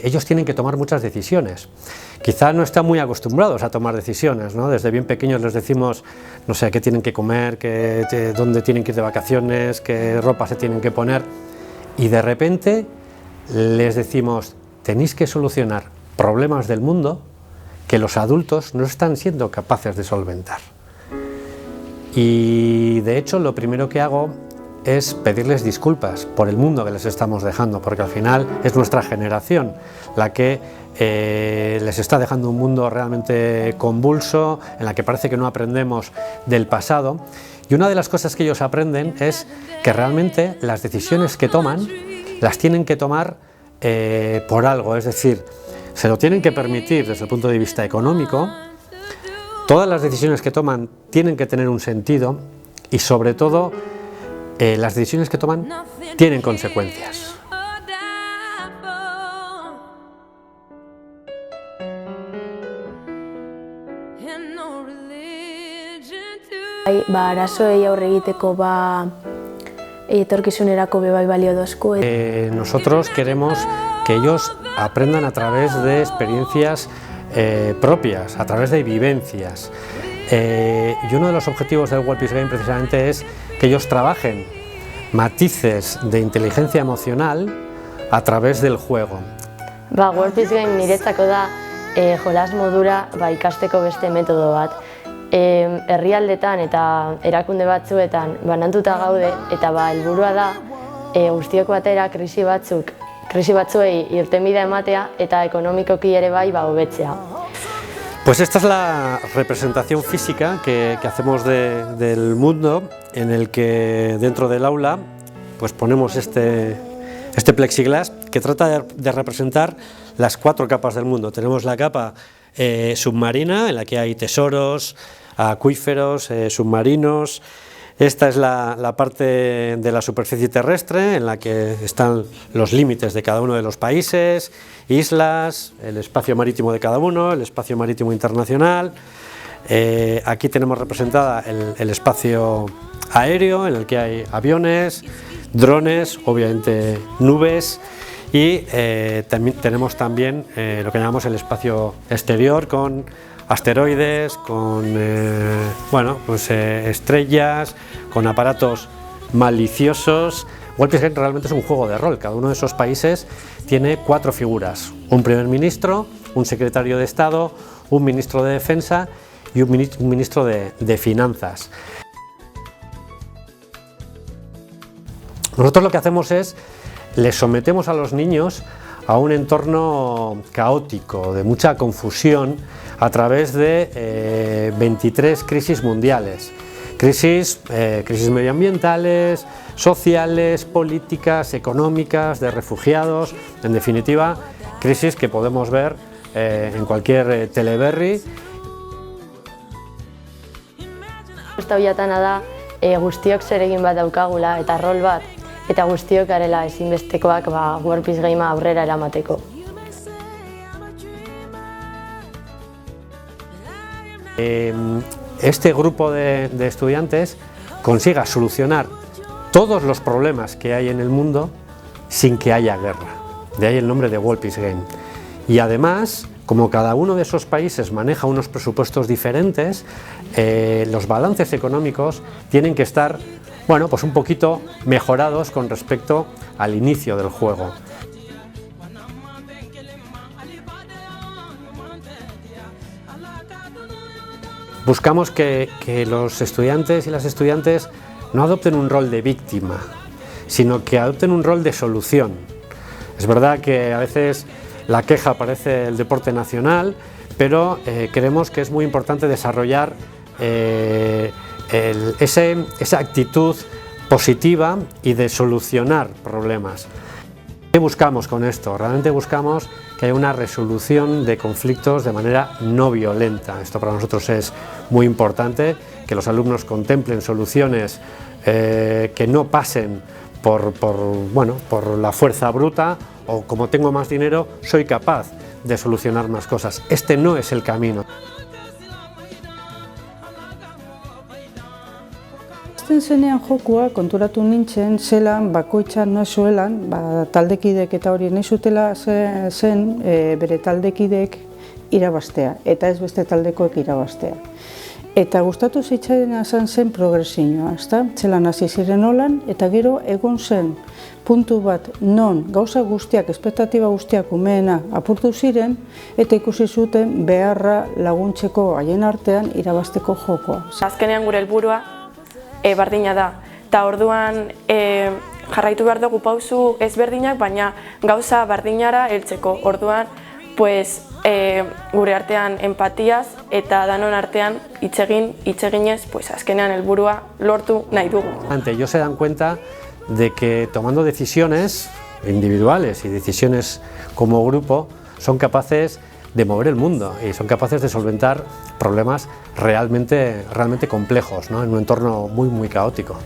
Ellos tienen que tomar muchas decisiones, quizá no están muy acostumbrados a tomar decisiones, ¿no? Desde bien pequeños les decimos, no sé, qué tienen que comer, dónde tienen que ir de vacaciones, qué ropa se tienen que poner, y de repente les decimos, tenéis que solucionar problemas del mundo que los adultos no están siendo capaces de solventar. Y de hecho lo primero que hago es pedirles disculpas por el mundo que les estamos dejando, porque al final es nuestra generación la que les está dejando un mundo realmente convulso, en la que parece que no aprendemos del pasado. Y una de las cosas que ellos aprenden es que realmente las decisiones que toman las tienen que tomar por algo, es decir, se lo tienen que permitir desde el punto de vista económico. Todas las decisiones que toman tienen que tener un sentido y sobre todo las decisiones que toman tienen consecuencias. Arazoei aurre egiteko etorkizunerako bai balio dozku. Nosotros queremos que ellos aprendan a través de experiencias propias, a través de vivencias. Y uno de los objetivos del World Peace Game precisamente es que ellos trabajen matices de inteligencia emocional a través del juego. World Peace Game niretzako da jolas modura ikasteko beste metodo bat. Herrialdetan eta erakunde batzuetan bananduta gaude eta helburua da guztiok batera krisi batzuei irtenbidea ematea eta ekonomikoki ere bai hobetzea. Pues esta es la representación física que hacemos del mundo, en el que dentro del aula pues ponemos este plexiglas que trata de representar las 4 capas del mundo. Tenemos la capa submarina, en la que hay tesoros, acuíferos, submarinos. Esta es la parte de la superficie terrestre, en la que están los límites de cada uno de los países, islas, el espacio marítimo de cada uno, el espacio marítimo internacional. Aquí tenemos representada el espacio aéreo, en el que hay aviones, drones, obviamente nubes, y tenemos también lo que llamamos el espacio exterior, con asteroides, con estrellas, con aparatos maliciosos. World Peace Game realmente es un juego de rol. Cada uno de esos países tiene 4 figuras: un primer ministro, un secretario de Estado, un ministro de Defensa y un ministro de Finanzas. Nosotros lo que hacemos es, les sometemos a los niños a un entorno caótico, de mucha confusión, a través de 23 crisis mundiales. Crisis medioambientales, sociales, políticas, económicas, de refugiados, en definitiva, crisis que podemos ver en cualquier teleberri. Guztabiatana da guztiok zeregin bat daukagula eta rol bat, eta guztiok garela ezinbestekoak World Peace Gamea aurrera eramateko. Este grupo de estudiantes consiga solucionar todos los problemas que hay en el mundo sin que haya guerra. De ahí el nombre de World Peace Game. Y además, como cada uno de esos países maneja unos presupuestos diferentes, los balances económicos tienen que estar, pues un poquito mejorados con respecto al inicio del juego. Buscamos que los estudiantes y las estudiantes no adopten un rol de víctima, sino que adopten un rol de solución. Es verdad que a veces la queja parece el deporte nacional, pero creemos que es muy importante desarrollar esa actitud positiva y de solucionar problemas. ¿Qué buscamos con esto? Realmente buscamos que haya una resolución de conflictos de manera no violenta. Esto para nosotros es muy importante, que los alumnos contemplen soluciones que no pasen por la fuerza bruta, o como tengo más dinero, soy capaz de solucionar más cosas. Este no es el camino. hasten zenean jokua konturatu nintzen zelan bakoitzan noa zuelan, taldekidek eta hori nahi zutela zen bere taldekidek irabaztea, eta ez beste taldekoek irabaztea. Eta gustatu zitzaidan izan zen progresioa, ezta? Zelan hasi ziren holan, eta gero egon zen puntu bat non gauza guztiak, espektatiba guztiak umeena apurtu ziren, eta ikusi zuten beharra laguntzeko haien artean irabazteko jokoa. Azkenean gure helburua berdina da, eta orduan jarraitu behar dugu pausu ezberdinak, baina gauza berdinara heltzeko. Orduan, gure artean empatiaz eta danon artean hitz eginez, azkenean helburua lortu nahi dugu. Ellos se dan cuenta de que tomando decisiones individuales y decisiones como grupo son capaces de mover el mundo y son capaces de solventar problemas realmente complejos, ¿no? En un entorno muy caótico.